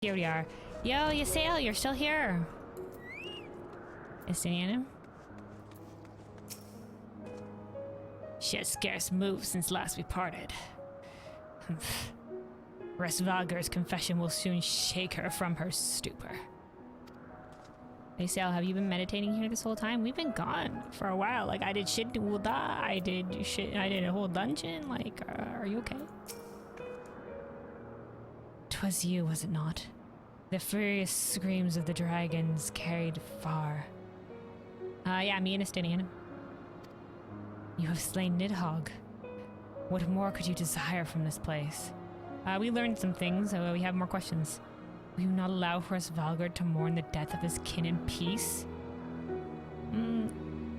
Here we are. Yo, Ysayle, you're still here. Estinian? She has scarce moved since last we parted. Hraesvelgr's confession will soon shake her from her stupor. Ysayle, have you been meditating here this whole time? We've been gone for a while. Like, I did shit to Ulda, I did a whole dungeon. Like, are you okay? 'Twas you, was it not? The furious screams of the dragons carried far. Yeah, me and Estinian. You have slain Nidhogg. What more could you desire from this place? We learned some things, so we have more questions. Will you not allow Hraesvelgr to mourn the death of his kin in peace?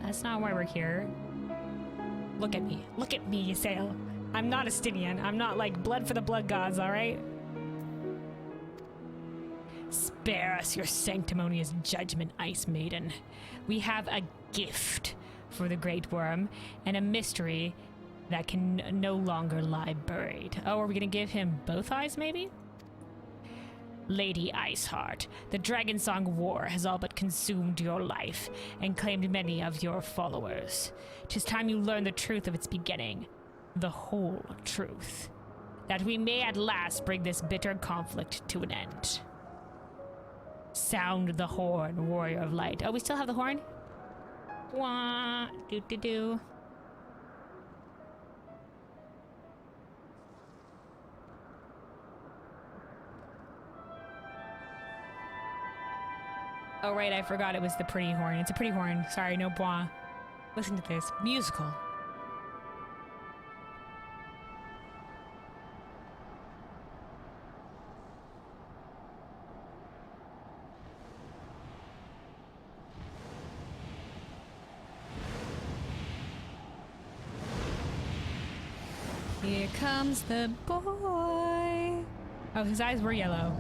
That's not why we're here. Look at me. Look at me, Ysayle. I'm not Estinian. I'm not like blood for the blood gods, alright? Spare us your sanctimonious judgment, Ice Maiden. We have a gift for the Great Worm and a mystery that can no longer lie buried. Oh, are we gonna give him both eyes, maybe? Lady Iceheart, the Dragon Song War has all but consumed your life and claimed many of your followers. 'Tis time you learn the truth of its beginning, the whole truth, that we may at last bring this bitter conflict to an end. Sound the horn, warrior of light. Oh, we still have the horn? Wah, do. Oh, right, I forgot it was the pretty horn. It's a pretty horn. Sorry, no bois. Listen to this. Musical. Here comes the boy. Oh, his eyes were yellow.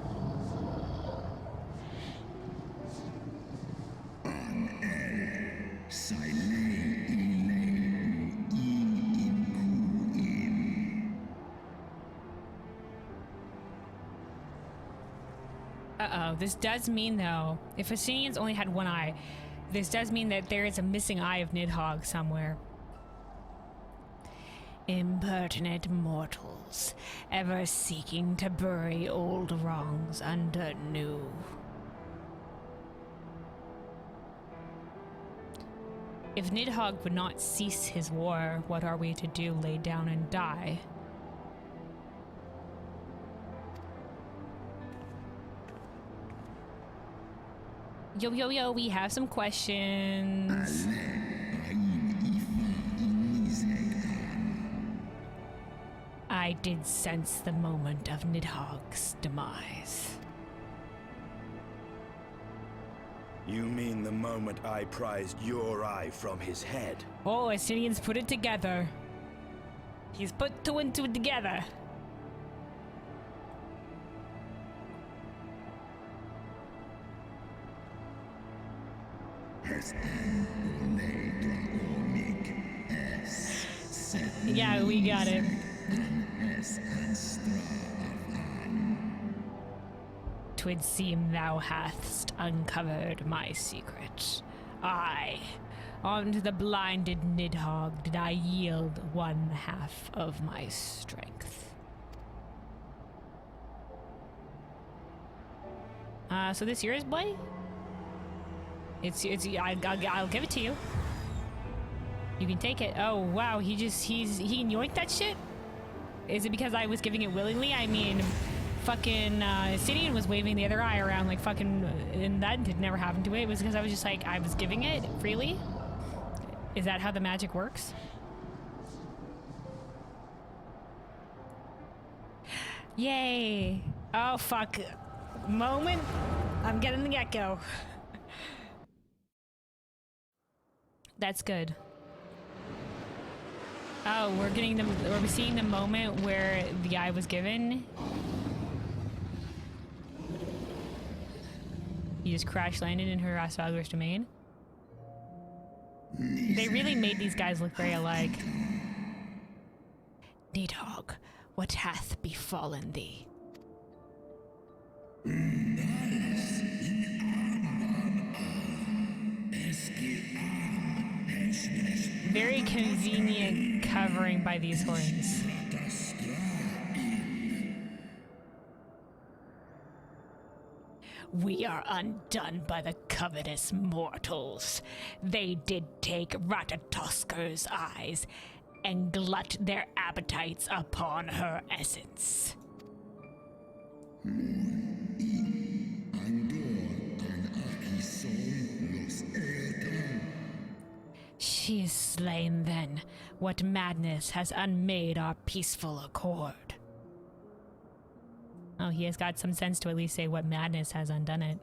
Uh-oh, this does mean, though, if Estinians only had one eye, this does mean that there is a missing eye of Nidhogg somewhere. Impertinent mortals, ever seeking to bury old wrongs under new. If Nidhogg would not cease his war, what are we to do? Lay down and die? Yo, we have some questions. I did sense the moment of Nidhogg's demise. You mean the moment I prized your eye from his head? Oh, Estinians put it together. He's put two and two together. Yeah, we got it. Twould seem thou hast uncovered my secret. Aye, unto the blinded Nidhogg did I yield one half of my strength. So this yours, boy? I'll give it to you. You can take it. Oh, wow, he yoinked that shit? Is it because I was giving it willingly? I mean, fucking, Estinian was waving the other eye around like fucking, and that did never happen to it. It was because I was just like, I was giving it freely? Is that how the magic works? Yay! Oh, fuck. Moment. I'm getting the gecko. That's good. Oh, we're seeing the moment where the eye was given. He just crash landed in her Hraesvelgr's domain. They really made these guys look very alike. Nidhogg, what hath befallen thee? Very convenient covering by these horns. We are undone by the covetous mortals. They did take Ratatosker's eyes and glut their appetites upon her essence. She is slain then. What madness has unmade our peaceful accord? Oh, he has got some sense to at least say what madness has undone it.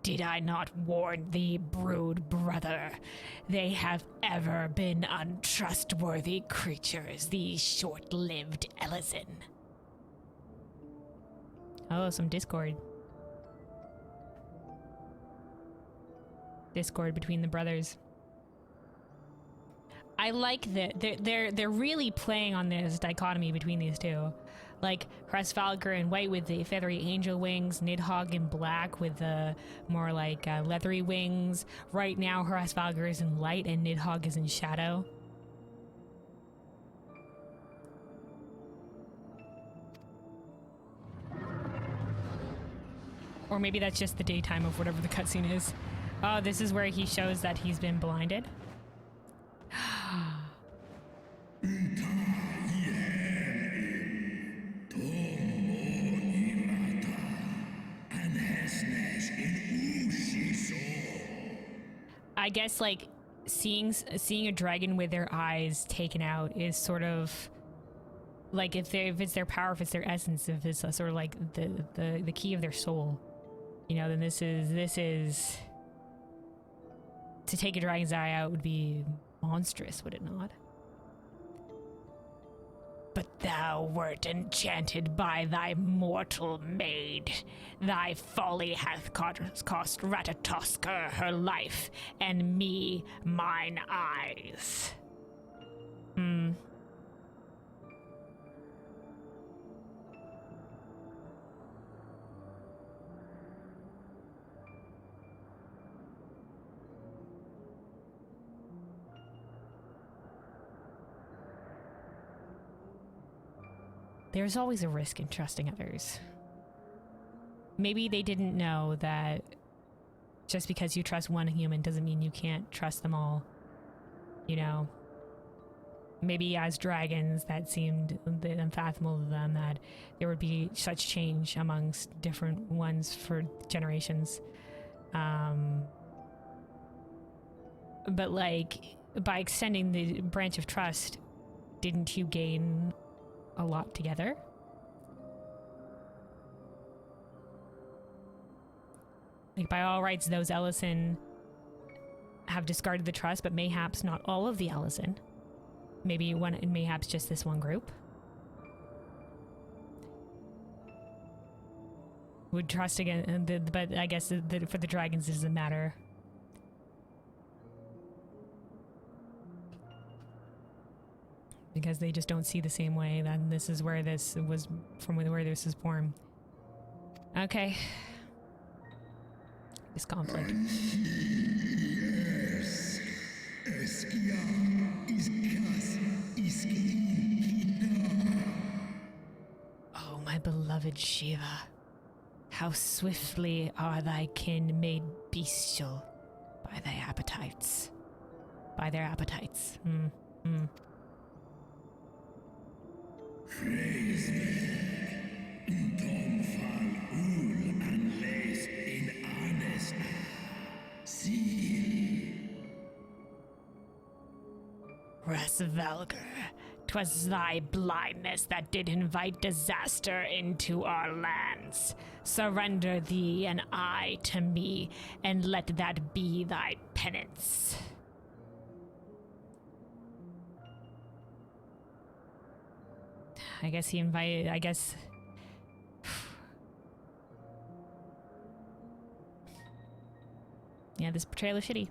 Did I not warn thee, brood brother? They have ever been untrustworthy creatures, these short-lived Ellison. Oh, some discord. Discord between the brothers. I like that they're really playing on this dichotomy between these two. Like Hraesvelgr in white with the feathery angel wings, Nidhogg in black with the more like leathery wings. Right now Hraesvelgr is in light and Nidhogg is in shadow. Or maybe that's just the daytime of whatever the cutscene is. Oh, this is where he shows that he's been blinded. I guess like seeing a dragon with their eyes taken out is sort of like if it's their power, if it's their essence, if it's sort of like the key of their soul, you know, then this is to take a dragon's eye out would be monstrous, would it not? But thou wert enchanted by thy mortal maid. Thy folly hath cost Ratatosker her life, and me mine eyes. There's always a risk in trusting others. Maybe they didn't know that just because you trust one human doesn't mean you can't trust them all. You know? Maybe as dragons, that seemed unfathomable to them that there would be such change amongst different ones for generations. But like, by extending the branch of trust, didn't you gain a lot together? Like, by all rights, those Ellison have discarded the trust, but mayhaps not all of the Ellison. Mayhaps just this one group would trust again. But I guess for the dragons, it doesn't matter. Because they just don't see the same way. Then this is where this was from, where this is born. Okay. This conflict. Oh, my beloved Shiva. How swiftly are thy kin made bestial by thy appetites. By their appetites. Hraesvelgr, 'twas thy blindness that did invite disaster into our lands. Surrender thee an eye to me, and let that be thy penance. I guess he invited, yeah, this betrayal is shitty.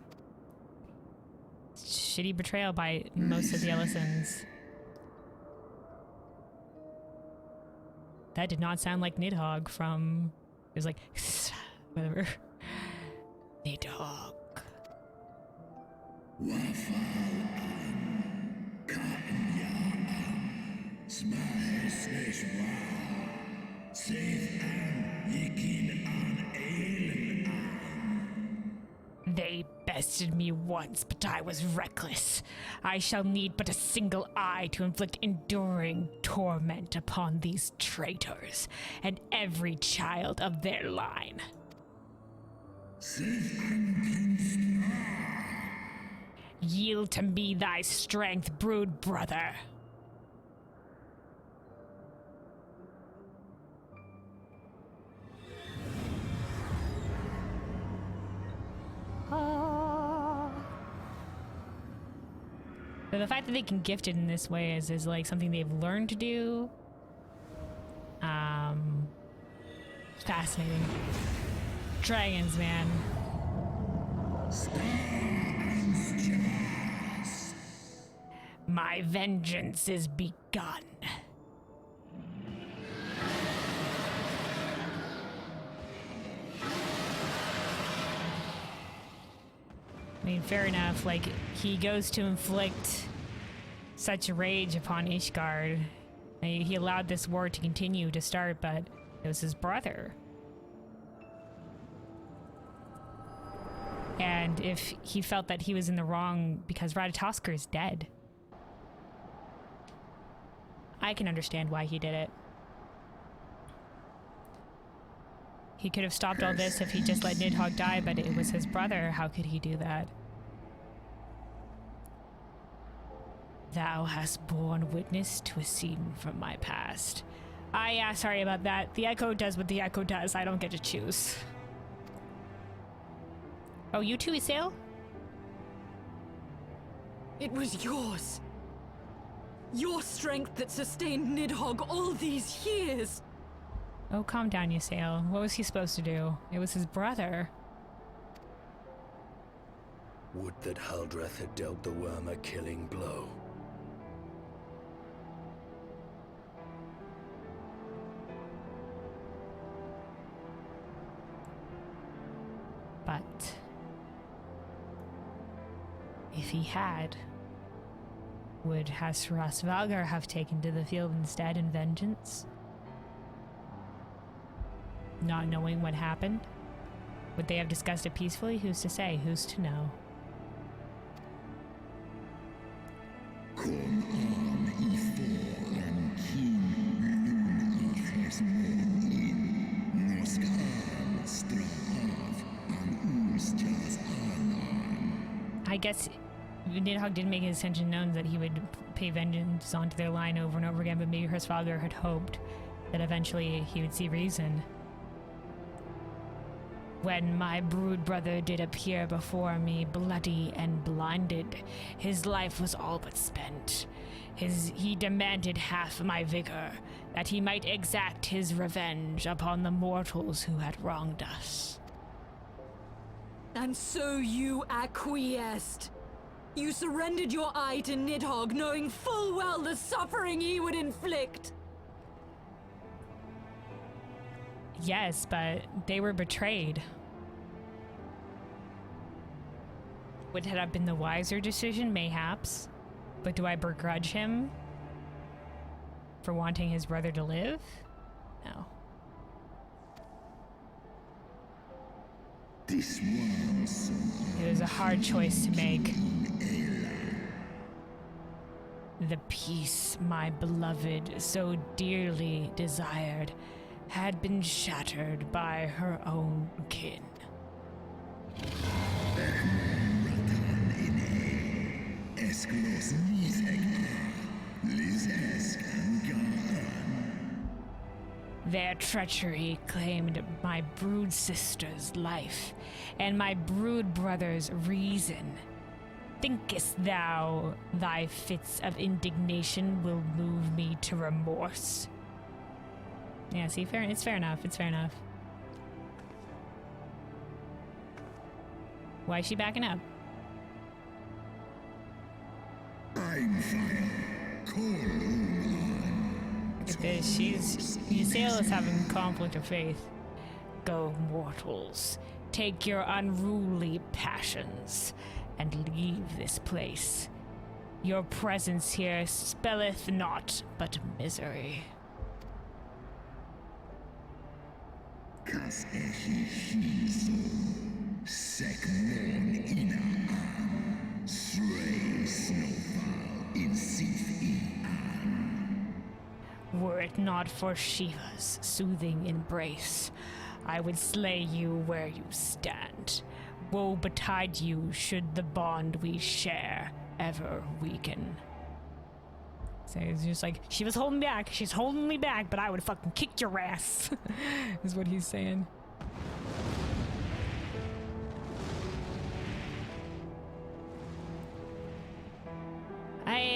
Shitty betrayal by most of the Ellisons. That did not sound like Nidhogg from... It was like... whatever. Nidhogg. They bested me once, but I was reckless. I shall need but a single eye to inflict enduring torment upon these traitors and every child of their line. Yield to me thy strength, brood brother. But the fact that they can gift it in this way is like something they've learned to do. Fascinating. Dragons, man. My vengeance is begun. I mean, fair enough, like, he goes to inflict such rage upon Ishgard. He allowed this war to continue to start, but it was his brother. And if he felt that he was in the wrong because Ratatoskr is dead, I can understand why he did it. He could have stopped all this if he just let Nidhogg die, but it was his brother. How could he do that? Thou hast borne witness to a scene from my past. Yeah, sorry about that. The Echo does what the Echo does. I don't get to choose. Oh, you too, Isael? It was yours. Your strength that sustained Nidhogg all these years. Oh, calm down, Isael. What was he supposed to do? It was his brother. Would that Haldreth had dealt the worm a killing blow. But if he had, would Hraesvelgr have taken to the field instead in vengeance? Not knowing what happened? Would they have discussed it peacefully? Who's to say? Who's to know? I guess Nidhogg did make his intention known that he would pay vengeance onto their line over and over again, but maybe Hraesvelgr had hoped that eventually he would see reason. When my brood brother did appear before me, bloody and blinded, his life was all but spent. He demanded half my vigor, that he might exact his revenge upon the mortals who had wronged us. And so you acquiesced. You surrendered your eye to Nidhogg, knowing full well the suffering he would inflict. Yes, but they were betrayed. Would it have been the wiser decision? Mayhaps. But do I begrudge him for wanting his brother to live? No. It was a hard choice to make. The peace my beloved so dearly desired had been shattered by her own kin. Their treachery claimed my brood sister's life and my brood brother's reason. Thinkest thou thy fits of indignation will move me to remorse? Yeah, see, it's fair enough. It's fair enough. Why is she backing up? I'm fire. Call on. Look at this. Ysael is having conflict of faith. Go, mortals. Take your unruly passions and leave this place. Your presence here spelleth naught but misery. Kas sek mon ina Srei snowfall in sif Were it not for Shiva's soothing embrace, I would slay you where you stand. Woe betide you should the bond we share ever weaken. So it's just like, she was holding back, she's holding me back, but I would fucking kick your ass, is what he's saying.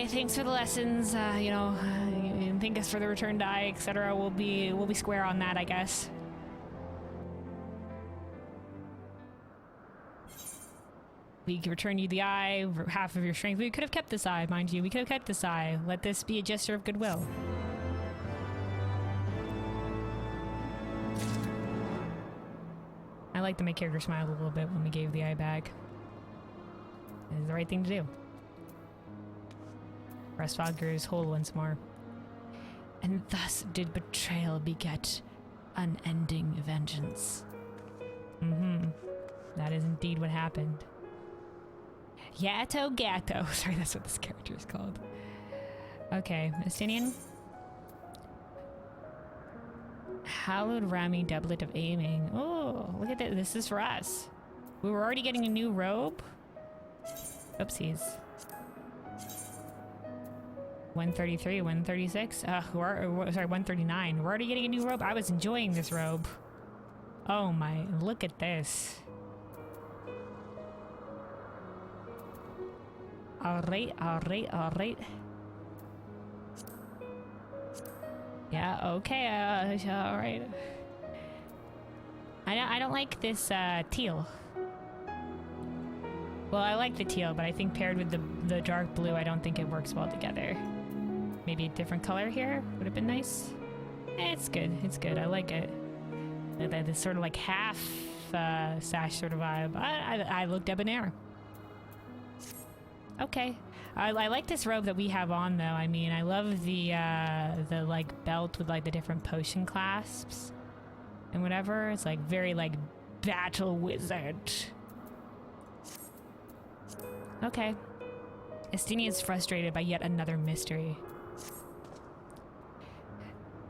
Thanks for the lessons, thank us for the return die, etc. We'll be square on that, I guess. We can return you the eye, half of your strength. We could have kept this eye, mind you. We could have kept this eye. Let this be a gesture of goodwill. I like to make character smile a little bit when we gave the eye back. It is the right thing to do. Hraesvelgr is whole once more. And thus did betrayal beget unending vengeance. That is indeed what happened. Yato Gatto. Sorry, that's what this character is called. Okay, Estinian. Hallowed Rami doublet of aiming. Oh, look at this. This is for us. We were already getting a new robe. Oopsies. 133, 136. Sorry, 139. We're already getting a new robe. I was enjoying this robe. Oh my, look at this. Alright. Yeah, okay, alright. I don't like this, teal. Well, I like the teal, but I think paired with the dark blue, I don't think it works well together. Maybe a different color here would have been nice. It's good, I like it. This sort of like half, sash sort of vibe. I look debonair. Okay. I like this robe that we have on, though. I mean, I love the like belt with like the different potion clasps and whatever. It's like very like battle wizard. Okay. Estini is frustrated by yet another mystery.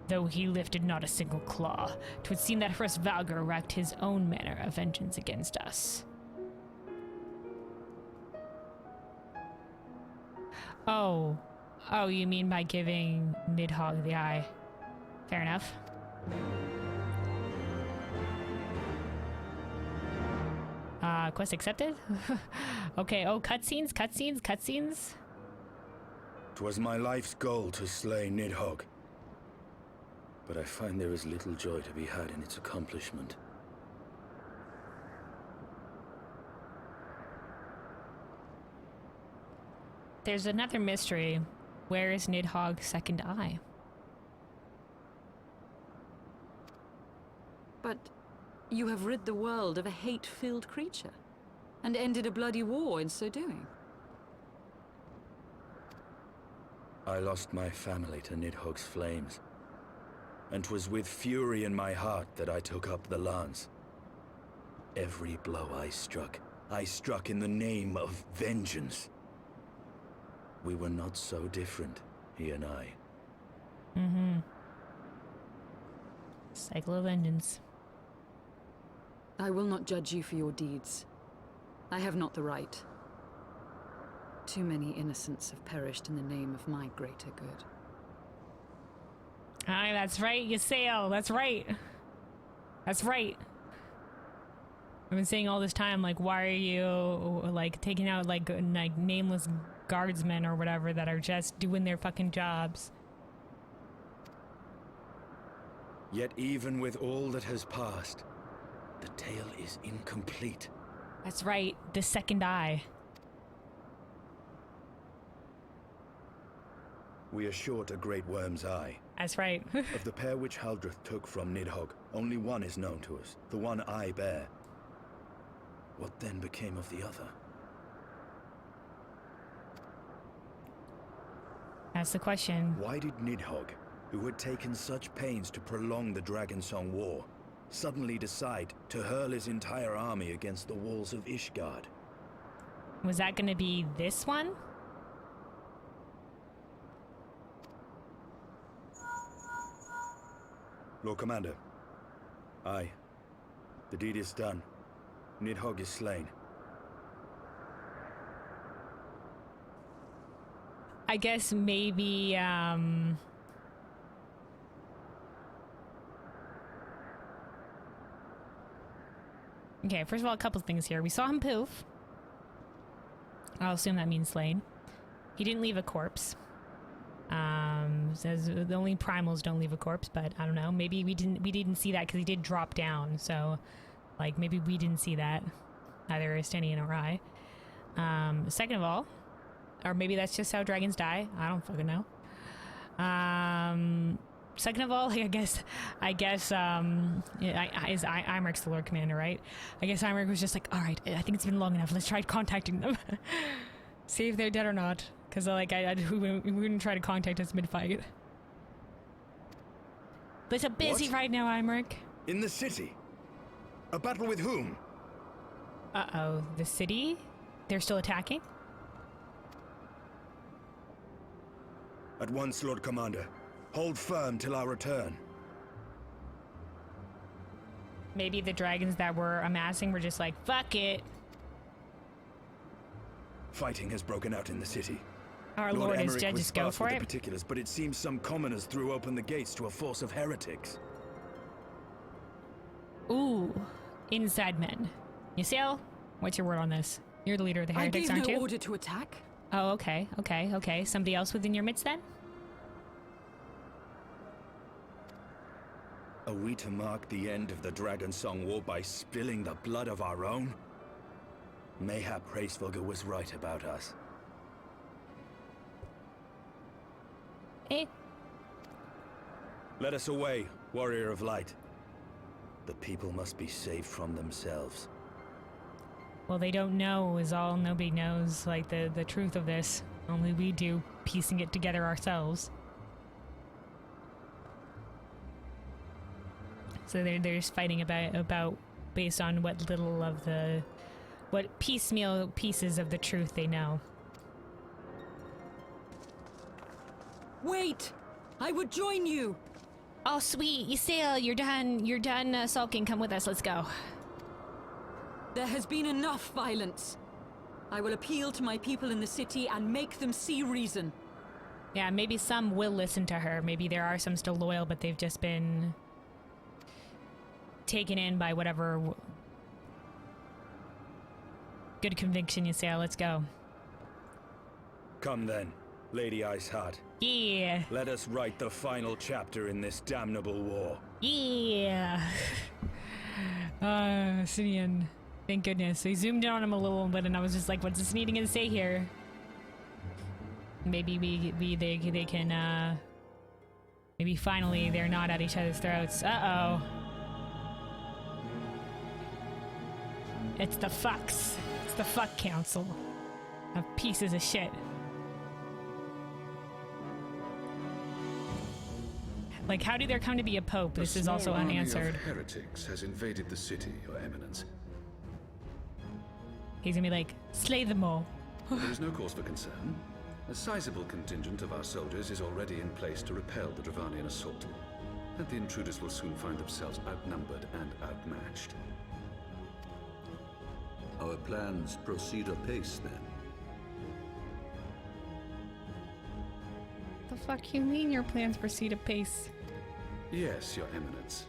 Though he lifted not a single claw, 'twould seem that Hraesvelgr wreaked his own manner of vengeance against us. Oh, you mean by giving Nidhogg the eye. Fair enough. Quest accepted? Okay, cutscenes? 'Twas my life's goal to slay Nidhogg, but I find there is little joy to be had in its accomplishment. There's another mystery. Where is Nidhogg's second eye? But you have rid the world of a hate-filled creature, and ended a bloody war in so doing. I lost my family to Nidhogg's flames, and 'twas with fury in my heart that I took up the lance. Every blow I struck in the name of vengeance. We were not so different, he and I. Cycle of vengeance. I will not judge you for your deeds. I have not the right. Too many innocents have perished in the name of my greater good. Aye, that's right, Ysael. That's right. I've been saying all this time, like, why are you, like, taking out, like nameless guardsmen or whatever that are just doing their fucking jobs? Yet even with all that has passed, the tale is incomplete. That's right, the second eye. We are short a great worm's eye. That's right. Of the pair which Haldreth took from Nidhogg, only one is known to us, the one I bear. What then became of the other? That's the question. Why did Nidhogg, who had taken such pains to prolong the Dragonsong War, suddenly decide to hurl his entire army against the walls of Ishgard? Was that going to be this one? Lord Commander. Aye. The deed is done. Nidhogg is slain. I guess maybe, okay, first of all, a couple things here. We saw him poof. I'll assume that means slain. He didn't leave a corpse. Says the only primals don't leave a corpse, but I don't know. Maybe we didn't see that because he did drop down. So, like, maybe we didn't see that. Either Esteni or I. Second of all, or maybe that's just how dragons die. I don't fucking know. Second of all, I guess, Aymeric's the Lord Commander, right? I guess Aymeric was just like, all right, I think it's been long enough. Let's try contacting them. See if they're dead or not. Because, like, we wouldn't try to contact us mid-fight. But it's a busy right now, Aymeric. In the city? A battle with whom? Uh-oh. The city? They're still attacking? At once, Lord Commander. Hold firm till our return. Maybe the dragons that were amassing were just like, fuck it. Fighting has broken out in the city. Our Lord is Aymeric dead, was just go sparse for with it. the particulars, but it seems some commoners threw open the gates to a force of heretics. Ooh. Inside men. Yasiel, what's your word on this? You're the leader of the heretics, I aren't gave you? no order to attack. Oh, okay. Somebody else within your midst then? Are we to mark the end of the Dragonsong War by spilling the blood of our own? Mayhap Hraesvelgr was right about us. Eh? Let us away, warrior of light. The people must be saved from themselves. Well, they don't know is all. Nobody knows, like, the truth of this. Only we do, piecing it together ourselves. So they're just fighting about based on what little of what piecemeal pieces of the truth they know. Wait! I would join you! Oh, sweet, Yasiel, you're done sulking. Come with us, let's go. There has been enough violence. I will appeal to my people in the city and make them see reason. Yeah, maybe some will listen to her. Maybe there are some still loyal, but they've just been taken in by whatever good conviction you say. Let's go. Come then, Lady Iceheart. Yeah. Let us write the final chapter in this damnable war. Yeah. Simeon. Thank goodness. So he zoomed in on him a little bit, and I was just like, what's this needing to say here? Maybe they can, maybe finally they're not at each other's throats. Uh-oh. It's the fucks. It's the fuck council of pieces of shit. Like, how did there come to be a pope? This is also unanswered. A small army of heretics has invaded the city, Your Eminence. He's gonna be like, slay them all. There is no cause for concern. A sizable contingent of our soldiers is already in place to repel the Dravanian assault, and the intruders will soon find themselves outnumbered and outmatched. Our plans proceed apace, then. The fuck you mean your plans proceed apace? Yes, Your Eminence.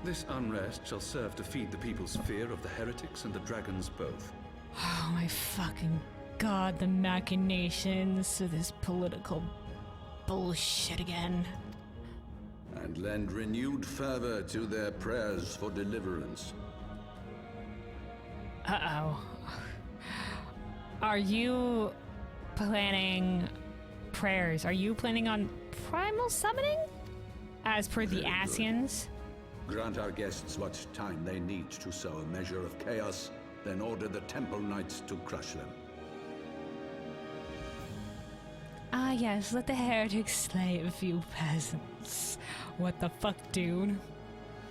This unrest shall serve to feed the people's fear of the heretics and the dragons both. Oh my fucking god, the machinations of this political bullshit again. And lend renewed fervor to their prayers for deliverance. Uh-oh. Are you planning prayers. Are you planning on primal summoning? As per the Very good. Asians? Grant our guests what time they need to sow a measure of chaos, then order the Temple Knights to crush them. Ah, yes, let the heretics slay a few peasants. What the fuck, dude?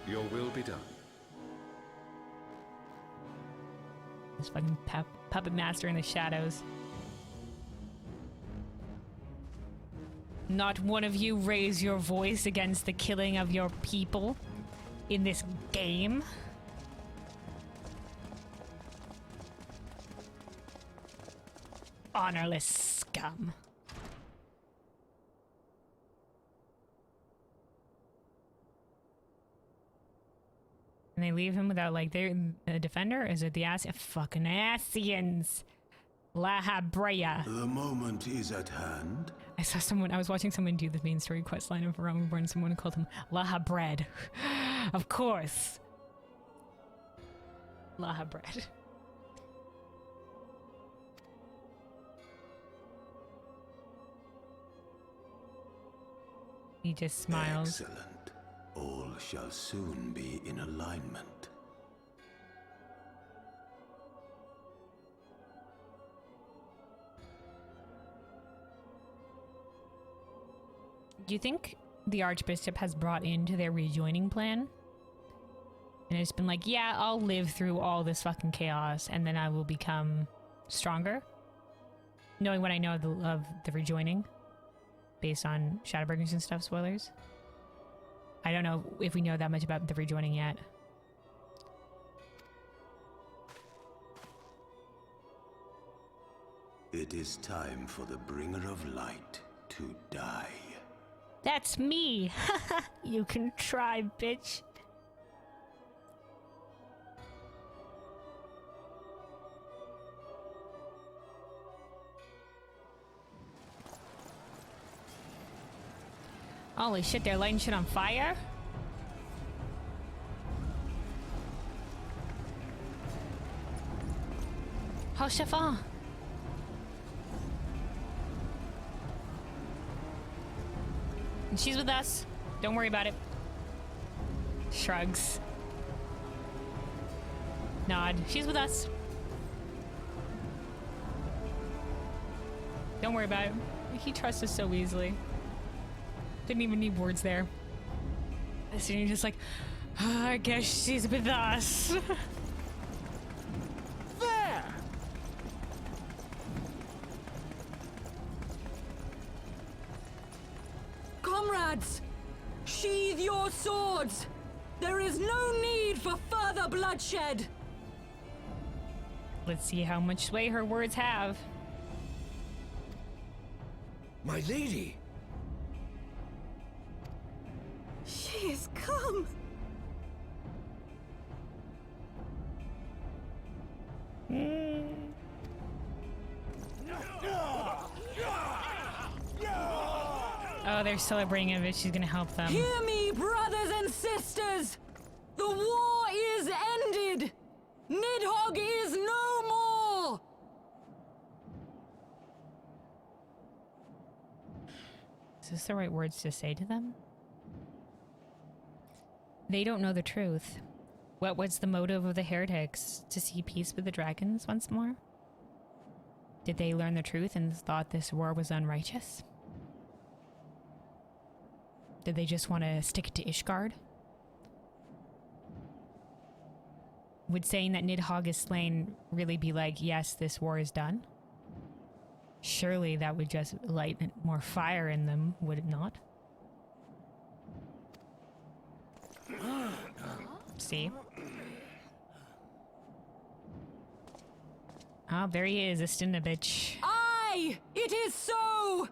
Your will be done. This fucking puppet master in the shadows. Not one of you raise your voice against the killing of your people in this game. Honorless scum. And they leave him without, like, they're the defender? Is it the fucking Asians? La Habrea. The moment is at hand. I was watching someone do the main story quest line of Realm Reborn, someone called him Laha Bread. Of course. Laha Bread. He just smiles. Excellent. All shall soon be in alignment. Do you think the Archbishop has brought into their rejoining plan? And it's been like, yeah, I'll live through all this fucking chaos and then I will become stronger? Knowing what I know of the rejoining? Based on Shadowbringers and stuff, spoilers? I don't know if we know that much about the rejoining yet. It is time for the bringer of light to die. That's me! You can try, bitch. Holy shit, they're lighting shit on fire? Oh, Chefan! And she's with us. Don't worry about it. Shrugs. Nod. She's with us. Don't worry about it. He trusts us so easily. Didn't even need words there. So you're just like, oh, I guess she's with us. There! Comrades! Sheathe your swords! There is no need for further bloodshed! Let's see how much sway her words have. My lady! She has come! Oh, they're celebrating it, but she's gonna help them. Hear me, brothers and sisters! The war is ended! Nidhogg is no more! Is this the right words to say to them? They don't know the truth. What was the motive of the heretics? To see peace with the dragons once more? Did they learn the truth and thought this war was unrighteous? Did they just want to stick it to Ishgard? Would saying that Nidhogg is slain really be like, yes, this war is done? Surely that would just light more fire in them, would it not? See? Oh, there he is, a Stinovich. Aye! It is so!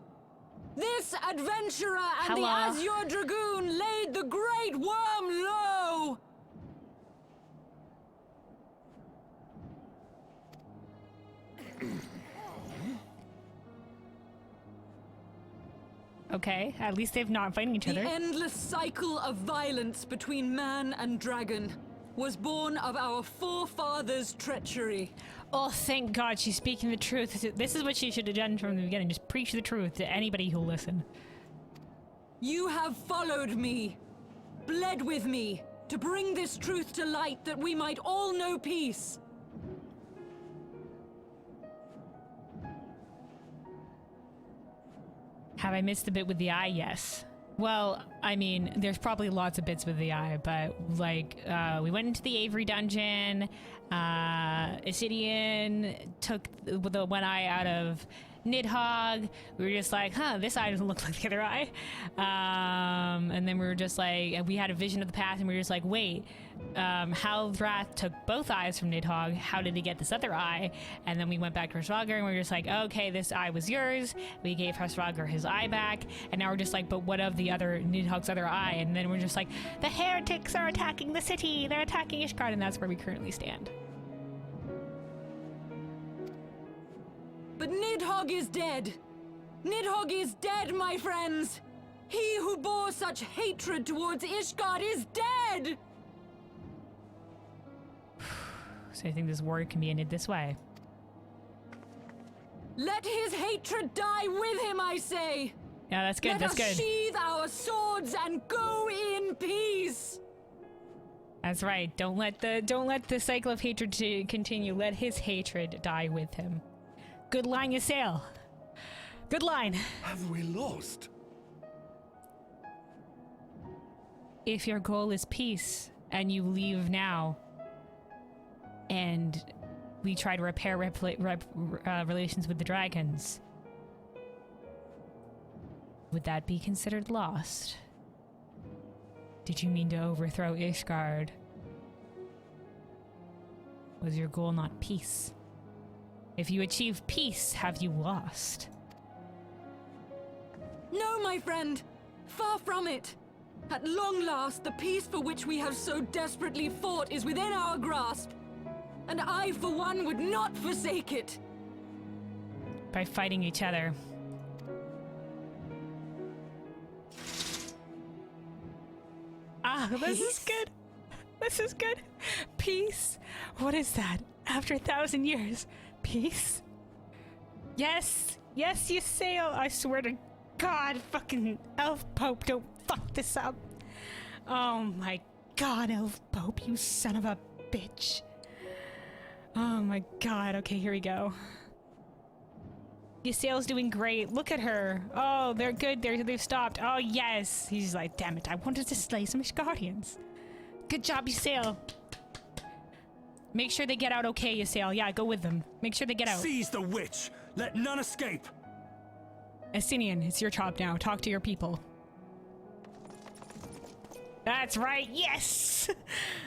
This adventurer and Hello. the Azure Dragoon laid the Great Worm low! Okay, at least they've not fighting each The other. endless cycle of violence between man and dragon. was born of our forefathers' treachery. Oh, thank God she's speaking the truth. This is what she should have done from the beginning. Just preach the truth to anybody who'll listen. You have followed me, bled with me, to bring this truth to light that we might all know peace. Have I missed the bit with the eye? Yes. Well, I mean, there's probably lots of bits with the eye, but like, we went into the Avery dungeon, Isidian took the one eye out of Nidhogg. We were just like, huh, this eye doesn't look like the other eye. And then we were just like, we had a vision of the past, and we were just like, wait, Halvrath took both eyes from Nidhogg. How did he get this other eye? And then we went back to Hraesvelgr, and we were just like, okay, this eye was yours. We gave Hraesvelgr his eye back, and now we're just like, but what of the other Nidhogg's other eye? And then we're just like, the heretics are attacking the city. They're attacking Ishgard, and that's where we currently stand. But Nidhogg is dead. Nidhogg is dead, my friends. He who bore such hatred towards Ishgard is dead. So I think this war can be ended this way. Let his hatred die with him, I say. Yeah, that's good. That's Let us good. sheathe our swords and go in peace. That's right. Don't let the cycle of hatred to continue. Let his hatred die with him. Good line, Ysayle. Good line. Have we lost? If your goal is peace and you leave now, and we try to repair relations with the dragons, would that be considered lost? Did you mean to overthrow Ishgard? Was your goal not peace? If you achieve peace, have you lost? No, my friend. Far from it. At long last, the peace for which we have so desperately fought is within our grasp. And I, for one, would not forsake it. By fighting each other. Ah, this is good. This is good. Peace. What is that? After 1,000 years. Peace? Yes. Yes, Ysayle. I swear to God, fucking Elf Pope, don't fuck this up. Oh my God, Elf Pope, you son of a bitch. Oh my God. Okay, here we go. Ysayle's doing great. Look at her. Oh, they're good. They've stopped. Oh, yes. He's like, damn it. I wanted to slay some Ishgardians. Good job, Ysayle. Make sure they get out okay, Ysayle. Yeah, go with them. Make sure they get out. Seize the witch! Let none escape! Estinian, it's your job now. Talk to your people. That's right. Yes!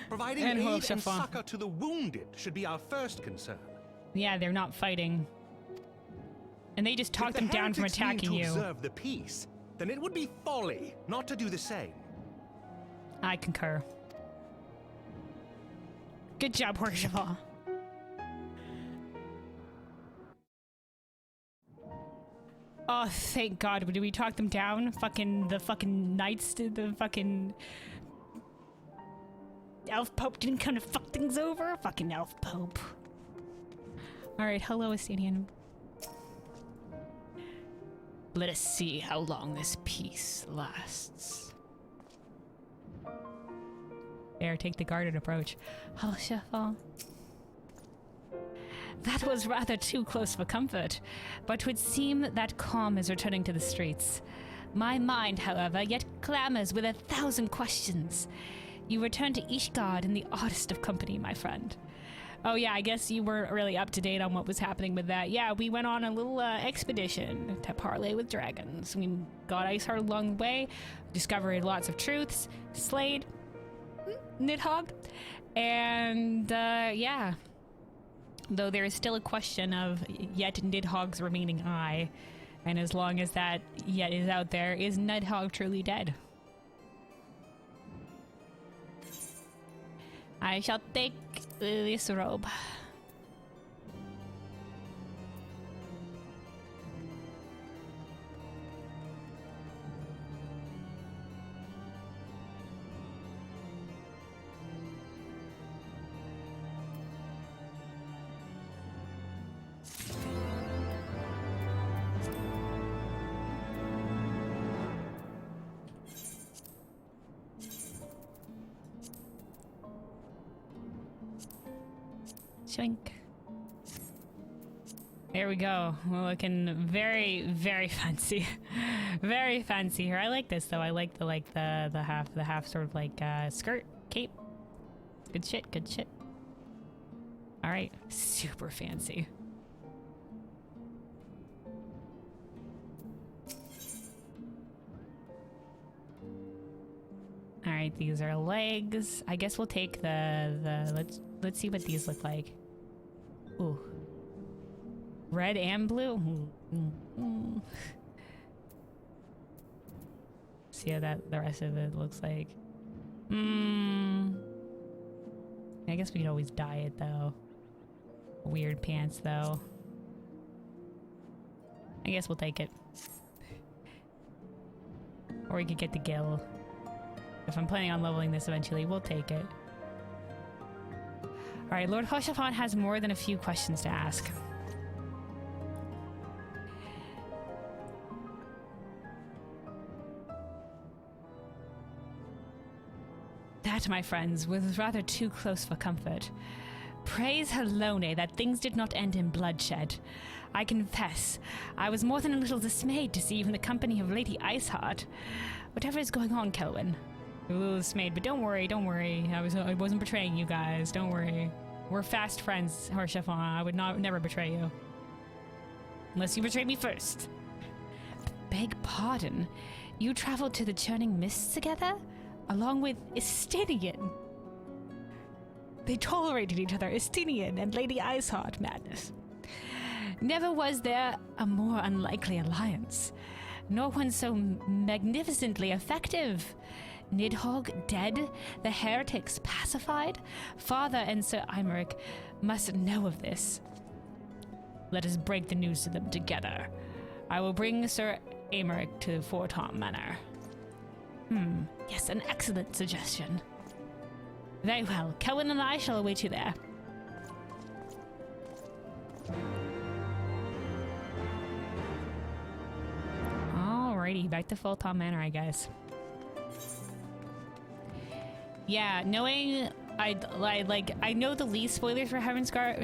Providing And aid and Hraesvelgr. succor to the wounded should be our first concern. Yeah, they're not fighting. And they just talked them down from attacking you. If the heretics mean to observe the peace, then it would be folly not to do the same. I concur. Good job, Hraesvelgr. Oh, thank God. Did we talk them down? The fucking knights did the fucking... Elf Pope didn't come to fuck things over? Fucking Elf Pope. Alright, hello, Estinian. Let us see how long this peace lasts. There, take the guarded approach. Oh, Hraesvelgr. That was rather too close for comfort, but 'twould seem that calm is returning to the streets. My mind, however, yet clamors with 1,000 questions. You return to Ishgard in the oddest of company, my friend. Oh yeah, I guess you weren't really up to date on what was happening with that. Yeah, we went on a little expedition to parley with dragons. We got Iceheart along the way, discovered lots of truths, slayed Nidhogg, and yeah. Though there is still a question of yet Nidhogg's remaining eye, and as long as that yet is out there, is Nidhogg truly dead? I shall take this robe. Shink. There we go. We're looking very, very fancy. Very fancy here. I like this though. I like the half sort of like skirt, cape. Good shit, good shit. Alright. Super fancy. Alright, these are legs. I guess we'll take the let's see what these look like. Ooh. Red and blue? See how the rest of it looks like. I guess we could always dye it though. Weird pants though. I guess we'll take it. Or we could get the gill. If I'm planning on leveling this eventually, we'll take it. Alright, Lord Hraesvelgr has more than a few questions to ask. That, my friends, was rather too close for comfort. Praise Helone that things did not end in bloodshed. I confess, I was more than a little dismayed to see you in the company of Lady Iceheart. Whatever is going on, Kelwyn? A little dismayed, but don't worry, don't worry. I wasn't betraying you guys, don't worry. We're fast friends, Hraesvelgr. I would never betray you. Unless you betray me first. Beg pardon. You traveled to the Churning Mists together? Along with Estinian. They tolerated each other, Estinian and Lady Iceheart madness. Never was there a more unlikely alliance. Nor one so magnificently effective. Nidhogg dead, the heretics pacified. Father and Sir Aymeric must know of this. Let us break the news to them together. I will bring Sir Aymeric to Fortom Manor. Yes, an excellent suggestion. Very well, Kelwyn and I shall await you there. Alrighty, back to Fortom Manor, I guess. Yeah, knowing I know the least spoilers for Heavensward,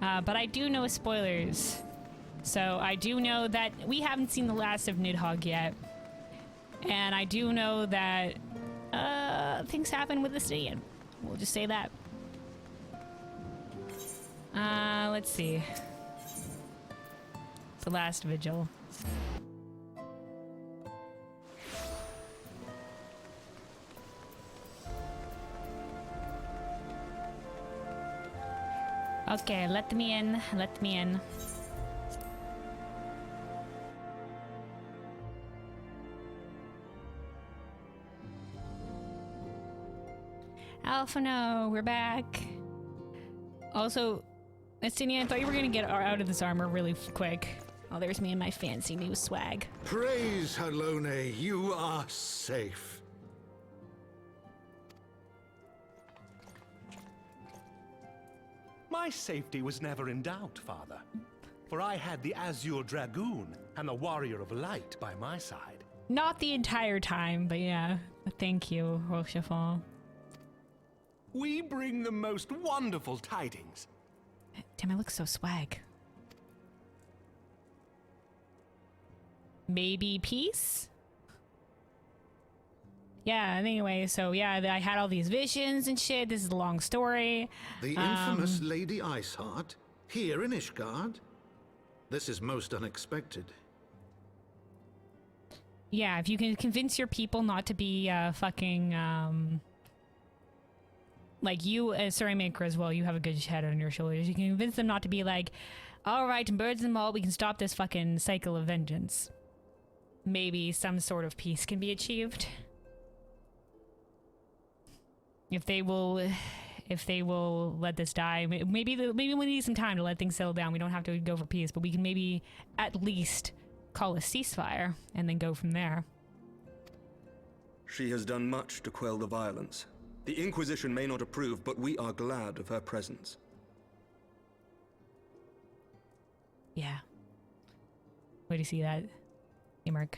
but I do know spoilers. So I do know that we haven't seen the last of Nidhogg yet. And I do know that things happen with the Estinian. We'll just say that. Let's see. The last vigil. Okay, let me in, let me in. Alpha, no, we're back. Also, Estinian, I thought you were gonna get out of this armor really quick. Oh, there's me and my fancy new swag. Praise Helone, you are safe. My safety was never in doubt, Father. For I had the Azure Dragoon and the Warrior of Light by my side. Not the entire time, but yeah. Thank you, Hraesvelgr. We bring the most wonderful tidings. Damn, I look so swag. Maybe peace? Yeah, anyway, so yeah, I had all these visions and shit. This is a long story. The infamous Lady Iceheart, here in Ishgard? This is most unexpected. Yeah, if you can convince your people not to be fucking, like you, Sir Aymeric as well, you have a good head on your shoulders. You can convince them not to be like, alright, birds and all, we can stop this fucking cycle of vengeance. Maybe some sort of peace can be achieved. If they will let this die, maybe we need some time to let things settle down. We don't have to go for peace, but we can maybe at least call a ceasefire and then go from there. She has done much to quell the violence. The Inquisition may not approve, but we are glad of her presence. Yeah. Where do you see that, Aymeric?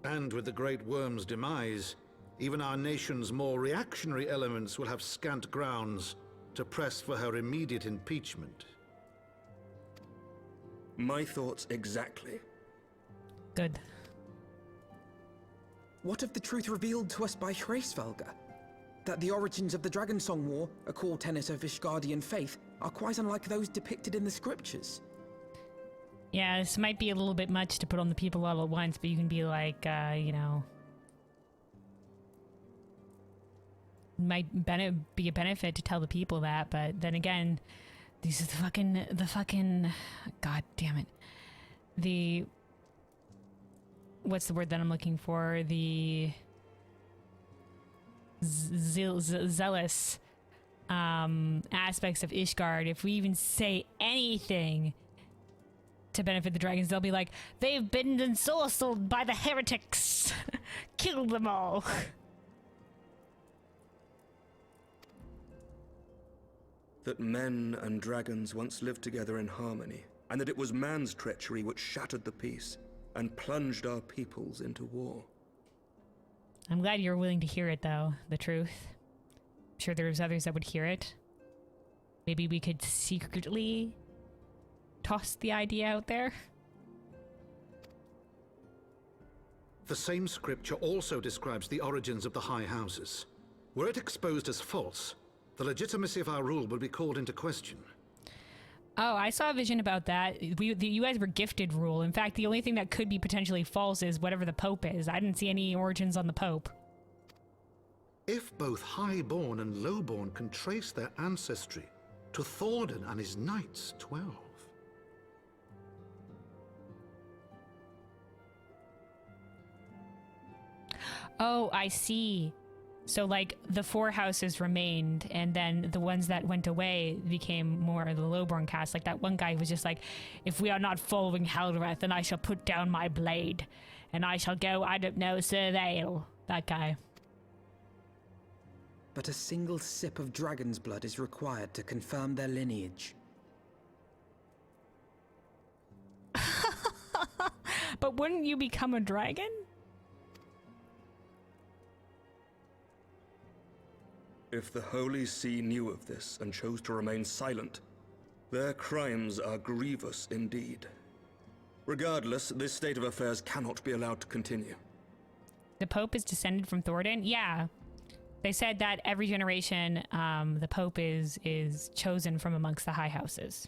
And with the Great Worm's demise, even our nation's more reactionary elements will have scant grounds to press for her immediate impeachment. My thoughts exactly. Good. What of the truth revealed to us by Hraesvelgr? That the origins of the Dragonsong War, a core tenet of Ishgardian faith, are quite unlike those depicted in the scriptures. Yeah, this might be a little bit much to put on the people all at once, but you can be like, you know... Might be a benefit to tell the people that, but then again, these are the fucking... God damn it. The... What's the word that I'm looking for? The... zealous aspects of Ishgard. If we even say anything to benefit the dragons, they'll be like, they've been ensorcelled by the heretics. Kill them all. That men and dragons once lived together in harmony, and that it was man's treachery which shattered the peace and plunged our peoples into war. I'm glad you're willing to hear it, though, the truth. I'm sure there's others that would hear it. Maybe we could secretly toss the idea out there. The same scripture also describes the origins of the High Houses. Were it exposed as false, the legitimacy of our rule would be called into question. Oh, I saw a vision about that. You guys were gifted rule. In fact, the only thing that could be potentially false is whatever the Pope is. I didn't see any origins on the Pope. If both highborn and lowborn can trace their ancestry to Thordan and his Knights 12. Oh, I see. So, like, the 4 houses remained, and then the ones that went away became more of the lowborn cast. Like, that one guy was just like, if we are not following Heldrath, then I shall put down my blade, and I shall go, I don't know, surveil. That guy. But a single sip of dragon's blood is required to confirm their lineage. But wouldn't you become a dragon? If the Holy See knew of this and chose to remain silent, their crimes are grievous indeed. Regardless, this state of affairs cannot be allowed to continue. The Pope is descended from Thordan? Yeah. They said that every generation, the Pope is chosen from amongst the High Houses.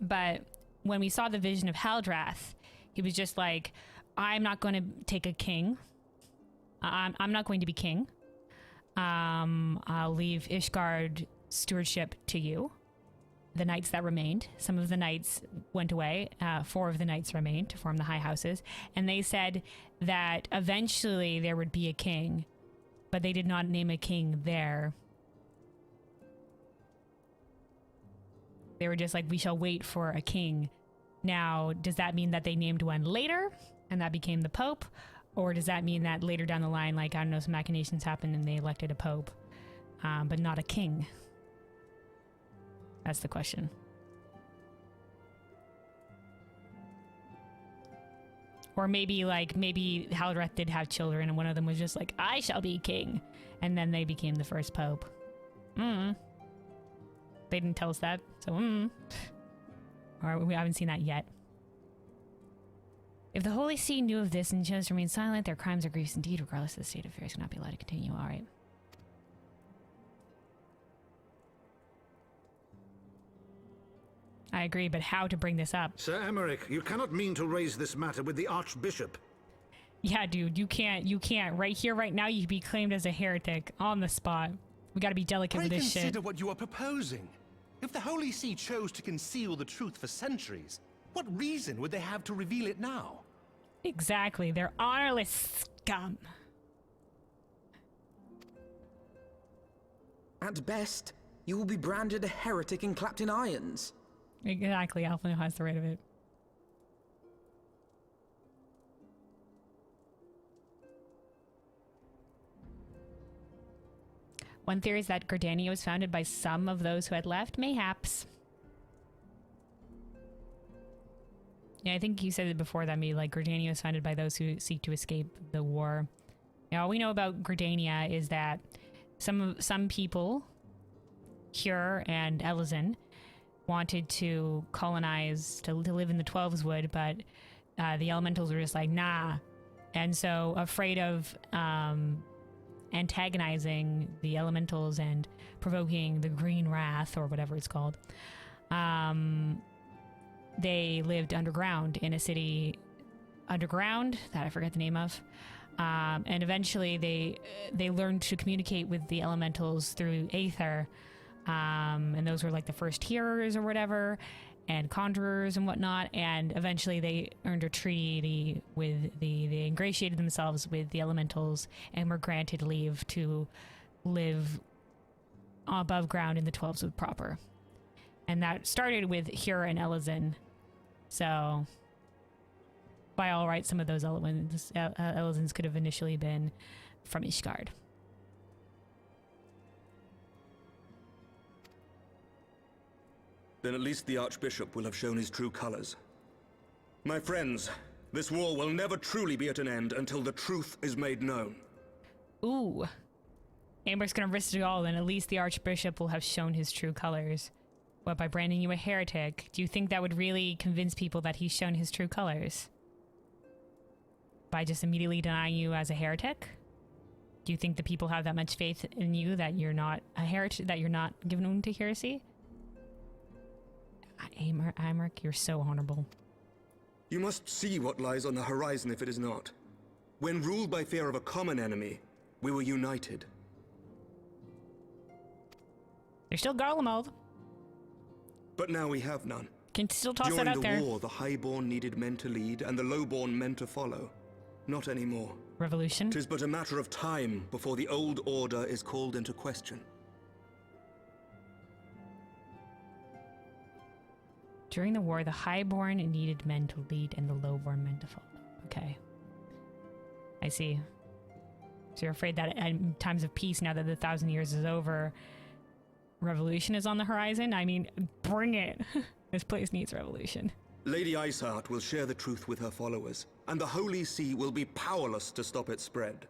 But when we saw the vision of Heldrath, he was just like, I'm not going to take a king. I'm not going to be king. I'll leave Ishgard stewardship to you. The knights that remained, some of the knights went away, 4 of the knights remained to form the High Houses, and they said that eventually there would be a king, but they did not name a king there. They were just like, we shall wait for a king. Now, does that mean that they named one later, and that became the Pope? Or does that mean that later down the line, like, I don't know, some machinations happened and they elected a pope, but not a king? That's the question. Or maybe, like, maybe Heldrath did have children and one of them was just like, I shall be king. And then they became the first pope. They didn't tell us that, so Or we haven't seen that yet. If the Holy See knew of this and chose to remain silent, their crimes are grievous indeed, regardless of the state of affairs, cannot be allowed to continue. All right. I agree, but how to bring this up? Sir Aymeric, you cannot mean to raise this matter with the Archbishop. Yeah, dude, you can't. Right here, right now, you'd be claimed as a heretic on the spot. We gotta be delicate with this shit. Consider what you are proposing. If the Holy See chose to conceal the truth for centuries, what reason would they have to reveal it now? Exactly, they're honorless scum. At best, you will be branded a heretic and clapped in irons. Exactly, Alpha has the right of it. One theory is that Gridania was founded by some of those who had left, mayhaps. Yeah, I think you said it before that maybe like Gridania was founded by those who seek to escape the war. Now, all we know about Gridania is that some people, Hyur and Elizin, wanted to colonize, to live in the Twelveswood, but the elementals were just like, nah. And so, afraid of antagonizing the elementals and provoking the Green Wrath, or whatever it's called, they lived underground in a city underground that I forget the name of. And eventually they learned to communicate with the elementals through Aether. And those were like the first hearers or whatever, and conjurers and whatnot. And eventually they earned a treaty with they ingratiated themselves with the elementals and were granted leave to live above ground in the Twelveswood proper. And that started with Hyur and Elizin. So, by all rights, some of those Elizins could have initially been from Ishgard. Then at least the Archbishop will have shown his true colors. My friends, this war will never truly be at an end until the truth is made known. Ooh. Aymeric's gonna risk it all, and at least the Archbishop will have shown his true colors. What, by branding you a heretic? Do you think that would really convince people that he's shown his true colors? By just immediately denying you as a heretic? Do you think the people have that much faith in you that you're not a heretic, that you're not given to heresy? Aymeric, you're so honorable. You must see what lies on the horizon if it is not. When ruled by fear of a common enemy, we were united. There's still Garlemald. But now we have none. Can still toss that out there. During the war, the highborn needed men to lead and the lowborn men to follow. Not anymore. Revolution? 'Tis but a matter of time before the old order is called into question. During the war, the highborn needed men to lead and the lowborn men to follow. Okay. I see. So you're afraid that in times of peace, now that the 1,000 years is over, revolution is on the horizon? I mean, bring it. This place needs revolution. Lady Iceheart will share the truth with her followers, and the Holy See will be powerless to stop its spread.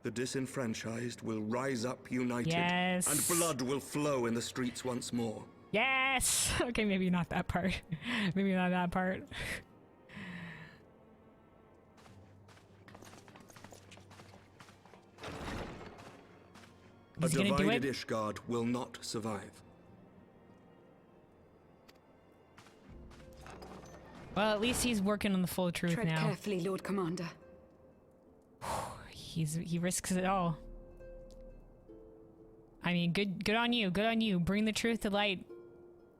The disenfranchised will rise up united, yes, and blood will flow in the streets once more. Yes! Okay, maybe not that part. Maybe not that part. A divided Ishgard will not survive. Well, at least he's working on the full truth Tread now. carefully, Lord Commander. He risks it all. I mean, good on you. Good on you. Bring the truth to light.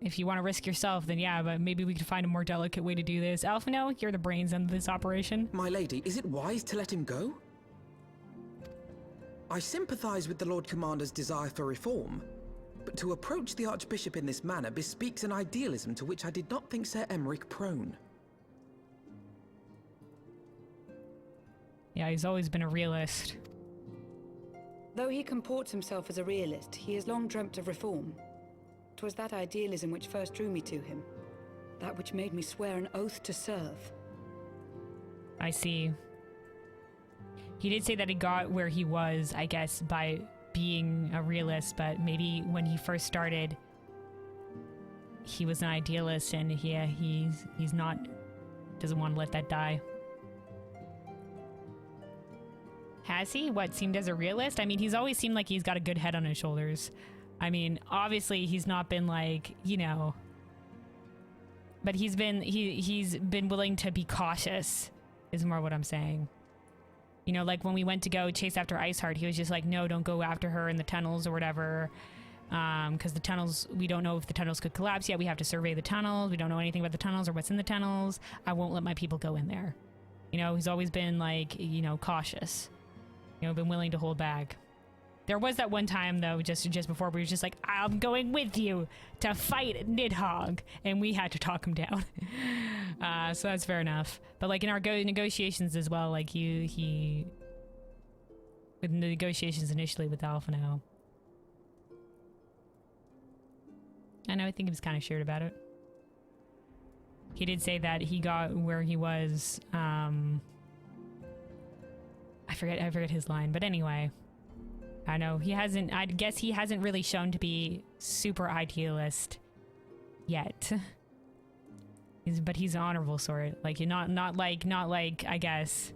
If you want to risk yourself, then yeah, but maybe we could find a more delicate way to do this. Alphino, you're the brains of this operation. My lady, is it wise to let him go? I sympathize with the Lord Commander's desire for reform, but to approach the Archbishop in this manner bespeaks an idealism to which I did not think Sir Aymeric prone. Yeah, he's always been a realist. Though he comports himself as a realist, he has long dreamt of reform. 'Twas that idealism which first drew me to him, that which made me swear an oath to serve. I see. He did say that he got where he was, I guess, by being a realist, but maybe when he first started, he was an idealist, and yeah, he's not, doesn't want to let that die. Has he? What, seemed as a realist? I mean, he's always seemed like he's got a good head on his shoulders. I mean, obviously he's not been like, you know, but he's been willing to be cautious, is more what I'm saying. You know, like when we went to go chase after Iceheart, he was just like, no, don't go after her in the tunnels or whatever. Because the tunnels, we don't know if the tunnels could collapse yet. We have to survey the tunnels. We don't know anything about the tunnels or what's in the tunnels. I won't let my people go in there. You know, he's always been like, you know, cautious. You know, been willing to hold back. There was that one time, though, just before, we were just like, I'm going with you to fight Nidhogg. And we had to talk him down. So that's fair enough. But, like, in our negotiations as well, like, he with the negotiations initially with Alphino. I know, I think he was kind of sure about it. He did say that he got where he was, I forget his line, but anyway. I know, I guess he hasn't really shown to be super idealist yet. But he's an honorable sort. Like, not like, I guess,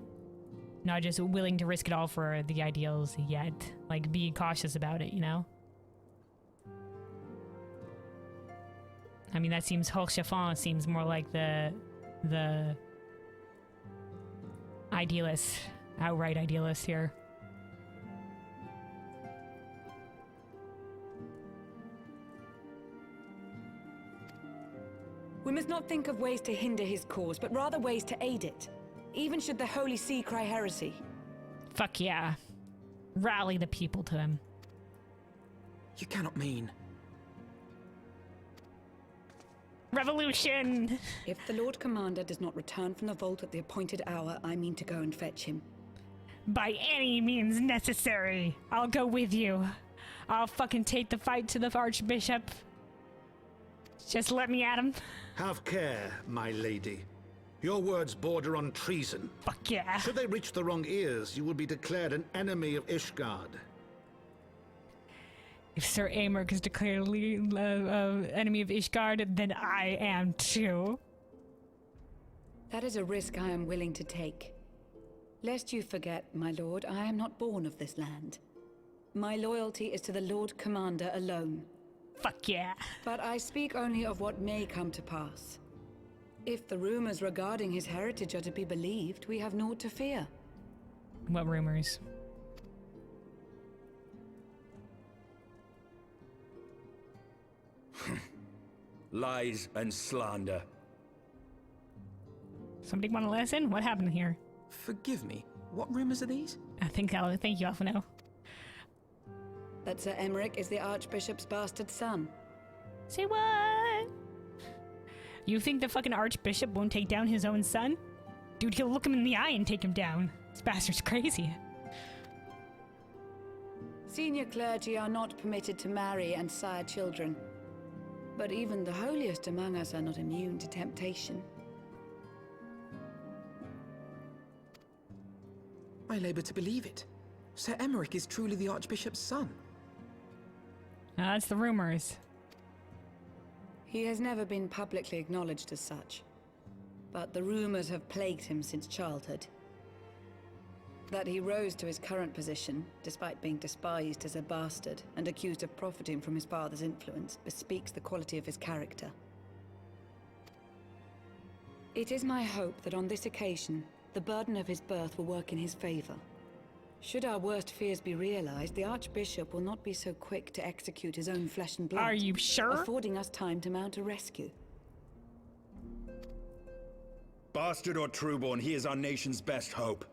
not just willing to risk it all for the ideals yet. Like, be cautious about it, you know? I mean, that seems, Hraesvelgr seems more like the idealist, outright idealist here. We must not think of ways to hinder his cause, but rather ways to aid it. Even should the Holy See cry heresy. Fuck yeah. Rally the people to him. You cannot mean. Revolution! If the Lord Commander does not return from the vault at the appointed hour, I mean to go and fetch him. By any means necessary. I'll go with you. I'll fucking take the fight to the Archbishop. Just let me at him. Have care, my lady. Your words border on treason. Fuck yeah. Should they reach the wrong ears, you will be declared an enemy of Ishgard. If Sir Aymeric is declared enemy of Ishgard, then I am too. That is a risk I am willing to take. Lest you forget, my lord, I am not born of this land. My loyalty is to the Lord Commander alone. Fuck yeah. But I speak only of what may come to pass. If the rumors regarding his heritage are to be believed, we have naught to fear. What rumors? Lies and slander. Somebody want to listen? What happened here? Forgive me, what rumors are these? Thank you, Alphino. That Sir Aymeric is the Archbishop's bastard son. Say what? You think the fucking Archbishop won't take down his own son? Dude, he'll look him in the eye and take him down. This bastard's crazy. Senior clergy are not permitted to marry and sire children. But even the holiest among us are not immune to temptation. I labor to believe it. Sir Aymeric is truly the Archbishop's son. That's the rumors. He has never been publicly acknowledged as such. But the rumors have plagued him since childhood. That he rose to his current position, despite being despised as a bastard and accused of profiting from his father's influence, bespeaks the quality of his character. It is my hope that on this occasion, the burden of his birth will work in his favor. Should our worst fears be realized, the Archbishop will not be so quick to execute his own flesh and blood. Are you sure? Affording us time to mount a rescue. Bastard or trueborn, he is our nation's best hope.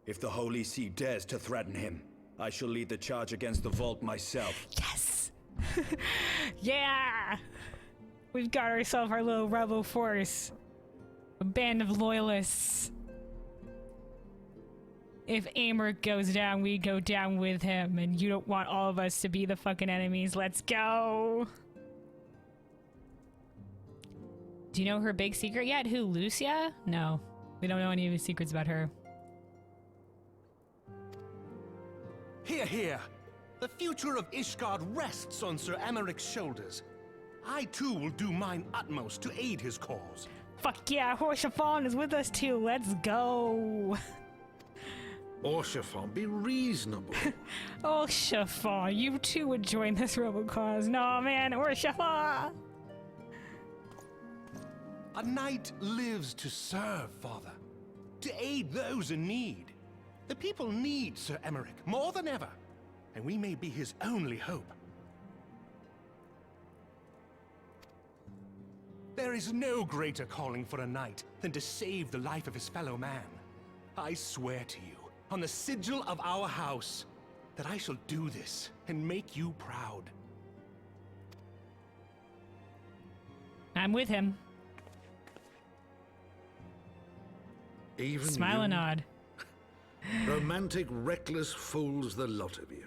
If the Holy See dares to threaten him, I shall lead the charge against the vault myself. Yes! Yeah! We've got ourselves our little rebel force. A band of loyalists. If Aymeric goes down, we go down with him, and you don't want all of us to be the fucking enemies. Let's go! Do you know her big secret yet? Who, Lucia? No. We don't know any of the secrets about her. Hear, hear! The future of Ishgard rests on Sir Aymeric's shoulders. I too will do mine utmost to aid his cause. Fuck yeah, Hraesvelgr is with us too. Let's go! Hraesvelgr, be reasonable. Hraesvelgr, you too would join this rebel cause. No, man, Hraesvelgr! A knight lives to serve, Father. To aid those in need. The people need Sir Aymeric more than ever, and we may be his only hope. There is no greater calling for a knight than to save the life of his fellow man. I swear to you, on the sigil of our house, that I shall do this and make you proud. I'm with him. Even Smile you? and nod. Romantic, reckless fools, the lot of you.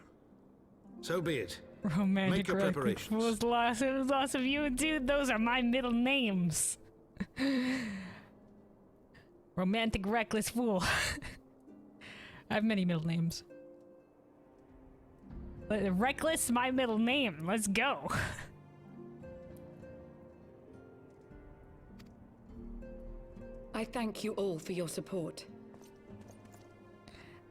So be it. Romantic, Make your reckless preparations. fools, lots of you, dude. Those are my middle names. Romantic, reckless fool. I have many middle names. Reckless, my middle name. Let's go. I thank you all for your support.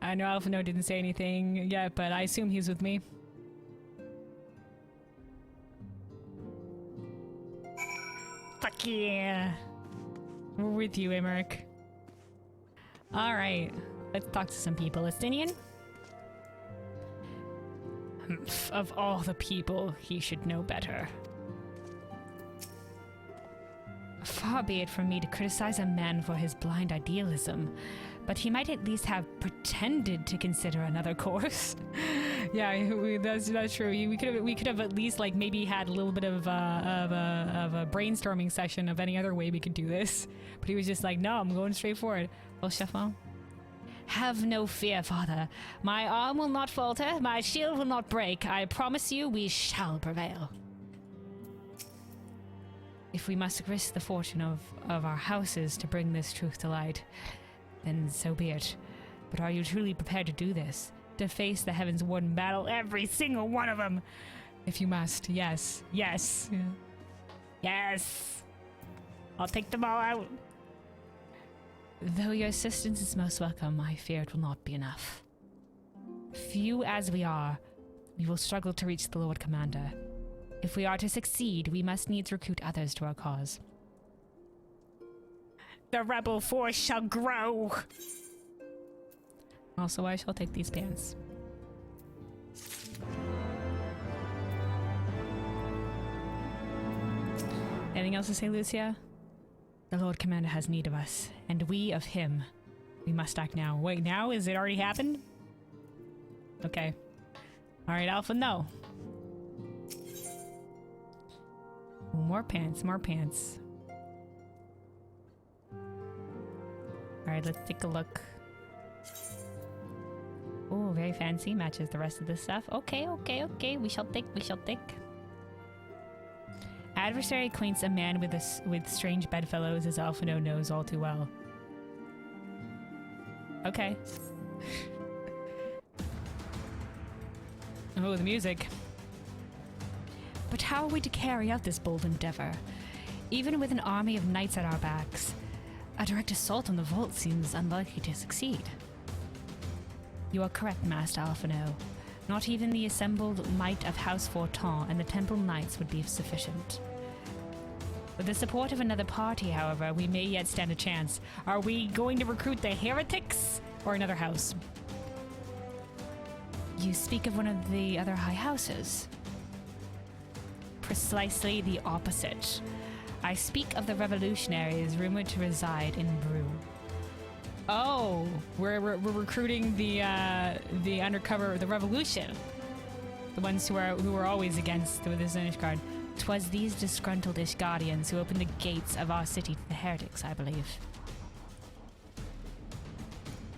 I know Alphino didn't say anything yet, but I assume he's with me. Fuck yeah. We're with you, Aymeric. Alright, let's talk to some people. Estinian? Of all the people, he should know better. Far be it from me to criticize a man for his blind idealism, but he might at least have pretended to consider another course. Yeah, that's true. We could have at least like maybe had a little bit of a brainstorming session of any other way we could do this. But he was just like, no, I'm going straight for it. Well, Chefon. Have no fear, father. My arm will not falter, my shield will not break. I promise you we shall prevail. If we must risk the fortune of our houses to bring this truth to light, then so be it. But are you truly prepared to do this? To face the Heavensward in battle, every single one of them? If you must, yes. Yes. Yeah. Yes. I'll take them all out. Though your assistance is most welcome, I fear it will not be enough. Few as we are, we will struggle to reach the Lord Commander. If we are to succeed, we must needs recruit others to our cause. The rebel force shall grow! Also, I shall take these pants. Anything else to say, Lucia? The Lord Commander has need of us, and we of him. We must act now. Wait, now? Is it already happened? Okay. Alright, Alpha, no. More pants, more pants. Alright, let's take a look. Oh, very fancy. Matches the rest of this stuff. Okay, okay, okay. We shall take, we shall take. Adversary acquaints a man with strange bedfellows, as Alphino knows all too well. Okay. Oh, the music. But how are we to carry out this bold endeavor? Even with an army of knights at our backs, a direct assault on the vault seems unlikely to succeed. You are correct, Master Alphino. Not even the assembled might of House Fortin and the Temple Knights would be sufficient. With the support of another party, however, we may yet stand a chance. Are we going to recruit the heretics or another house? You speak of one of the other high houses. Precisely the opposite. I speak of the revolutionaries rumored to reside in Brew. Oh, we're recruiting the undercover, the revolution, the ones who are always against the Ishgard. 'Twas these disgruntled Ishgardians who opened the gates of our city to the heretics, I believe.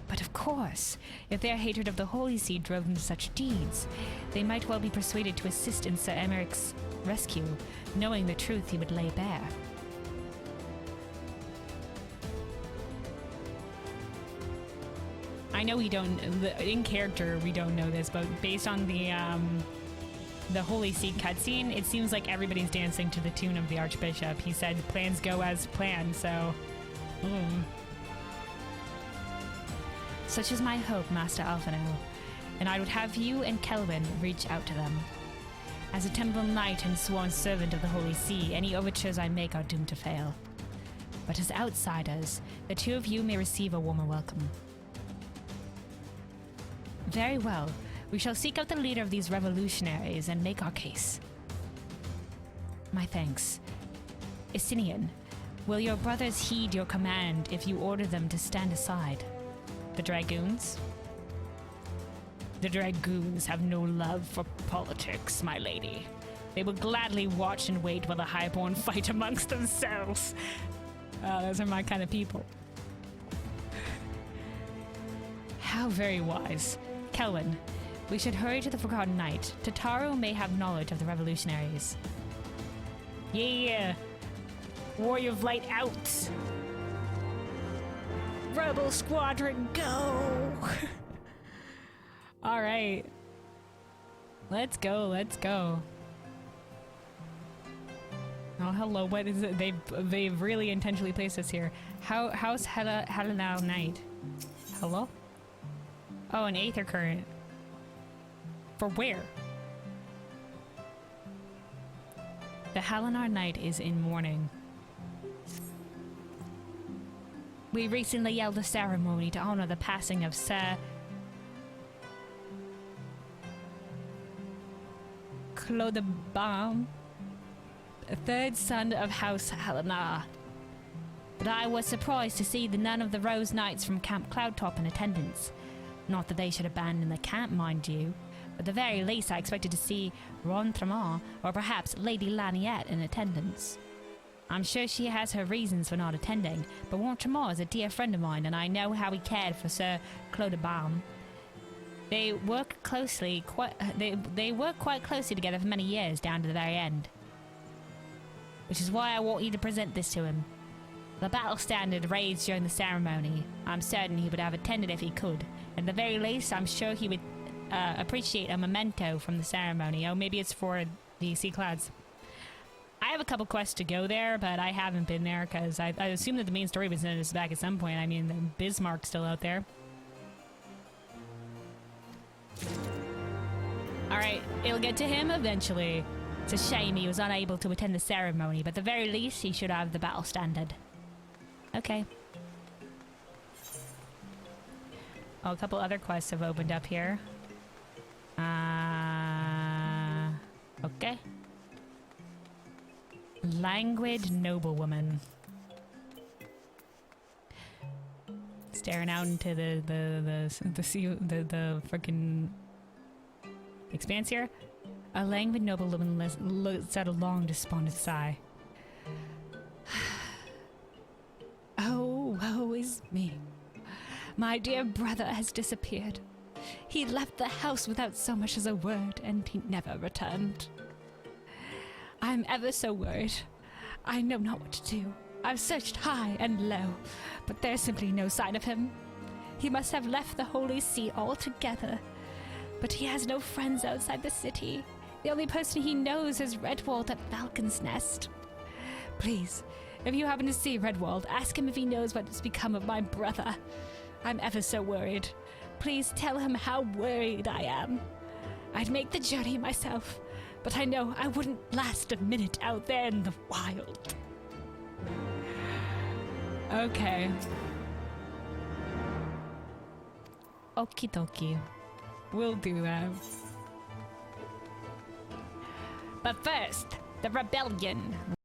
But of course, if their hatred of the Holy See drove them to such deeds, they might well be persuaded to assist in Sir Aymeric's rescue, knowing the truth he would lay bare. I know we don't, in character we don't know this, but based on the Holy See cutscene, it seems like everybody's dancing to the tune of the Archbishop. He said plans go as planned, so... Such is my hope, Master Alphino, and I would have you and Kelvin reach out to them. As a Temple Knight and sworn servant of the Holy See, any overtures I make are doomed to fail. But as outsiders, the two of you may receive a warmer welcome. Very well. We shall seek out the leader of these revolutionaries and make our case. My thanks. Istinian, will your brothers heed your command if you order them to stand aside? The Dragoons? The Dragoons have no love for politics, my lady. They will gladly watch and wait while the Highborn fight amongst themselves. Those are my kind of people. How very wise. Kelwyn, we should hurry to the Forgotten Knight. Tataru may have knowledge of the revolutionaries. Yeah! Warrior of Light out! Rebel Squadron, go! All right. Let's go, let's go. Oh, hello, what is it? They've really intentionally placed us here. How's Helena Knight? Hello? Oh, an Aether Current. For where? The Helenar Knight is in mourning. We recently held a ceremony to honor the passing of Sir Clodobaum, a third son of House Helenar. But I was surprised to see none of the Rose Knights from Camp Cloudtop in attendance. Not that they should abandon the camp, mind you. At the very least, I expected to see Ron Tramar or perhaps Lady Laniette in attendance. I'm sure she has her reasons for not attending, but Ron Tramar is a dear friend of mine, and I know how he cared for Sir Clodobaum. They worked quite closely together for many years, down to the very end. Which is why I want you to present this to him. The battle standard raised during the ceremony. I'm certain he would have attended if he could. At the very least, I'm sure he would appreciate a memento from the ceremony. Oh, maybe it's for the Sea Clouds. I have a couple quests to go there, but I haven't been there because I assume that the main story was back at some point. I mean, Bismarck's still out there. Alright, it'll get to him eventually. It's a shame he was unable to attend the ceremony, but at the very least he should have the battle standard. Okay. Oh, a couple other quests have opened up here. Okay. Languid noblewoman. Staring out into the sea, the freaking expanse here. A languid noblewoman lets out a long, despondent sigh. Oh, woe is me. My dear brother has disappeared. He left the house without so much as a word, and he never returned. I'm ever so worried. I know not what to do. I've searched high and low, but there's simply no sign of him. He must have left the Holy See altogether. But he has no friends outside the city. The only person he knows is Redwald at Falcon's Nest. Please, if you happen to see Redwald, ask him if he knows what has become of my brother. I'm ever so worried. Please tell him how worried I am. I'd make the journey myself, but I know I wouldn't last a minute out there in the wild. Okay. Okie dokie. We'll do that. But first, the rebellion.